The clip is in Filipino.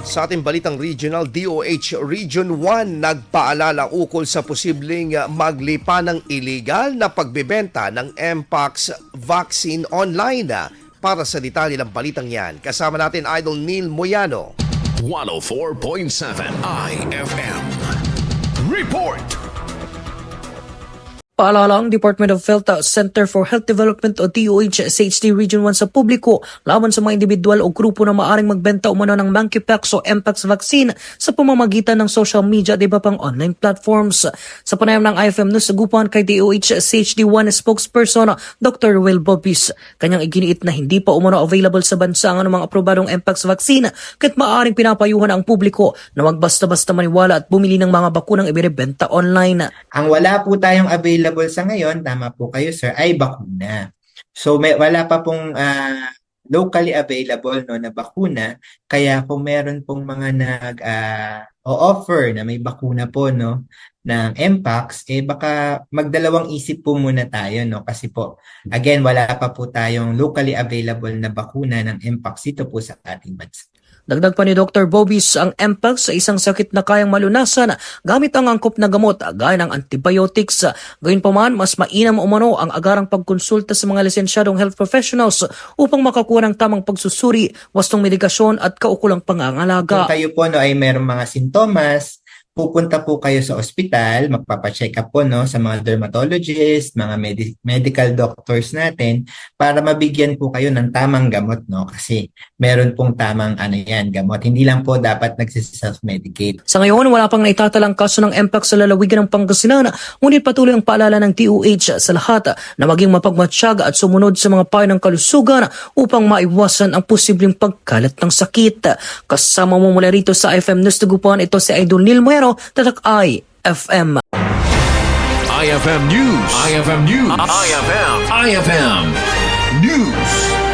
Sa ating balitang regional, DOH Region 1 nagpaalala ukol sa posibleng maglipa ng illegal na pagbebenta ng Mpox vaccine online. Para sa detalye ng balitang yan, kasama natin Idol Neil Moyano. 104.7 IFM Report. Paalala ang Department of Health Center for Health Development o DOH SHD Region 1 sa publiko laban sa mga individual o grupo na maaring magbenta umano ng monkeypox o Mpox vaccine sa pamamagitan ng social media at iba pang online platforms. Sa panayam ng IFM News, sagupan kay DOH SHD 1 spokesperson Dr. Will Bobis, kanyang iginiit na hindi pa umano available sa bansa ang anumang aprobadong Mpox vaccine kahit maaring pinapayuhan ang publiko na wag basta-basta maniwala at bumili ng mga bakunang ibinebenta online. Ang wala po tayong available sa ngayon, tama po kayo sir, ay bakuna. So wala pa pong locally available na bakuna, kaya kung meron pong mga nag-o-offer na may bakuna po ng Mpox, baka magdalawang isip po muna tayo kasi po again wala pa po tayong locally available na bakuna ng Mpox dito po sa ating bansa. Dagdag pa ni Dr. Bobis, ang Mpox sa isang sakit na kayang malunasan gamit ang angkop na gamot gaya ng antibiotics. Gayunpaman, mas mainam umano ang agarang pagkonsulta sa mga lisensyadong health professionals upang makakuha ng tamang pagsusuri, wastong medikasyon at kaukulang pangangalaga. Kung kayo po ay merong mga sintomas, pupunta po kayo sa ospital, magpapacheck up po sa mga dermatologist, mga medical doctors natin para mabigyan po kayo ng tamang gamot kasi meron pong tamang gamot. Hindi lang po dapat nagsiself-medicate. Sa ngayon, wala pang naitatalang kaso ng Mpox sa lalawigan ng Pangasinan, ngunit patuloy ang paalala ng DOH sa lahat na maging mapagmatsyag at sumunod sa mga payo ng kalusugan upang maiwasan ang posibleng pagkalat ng sakit. Kasama mo mula rito sa IFM News Tugupan, ito si Idol Neil Moyano, Tatak IFM. IFM News. IFM News. IFM News.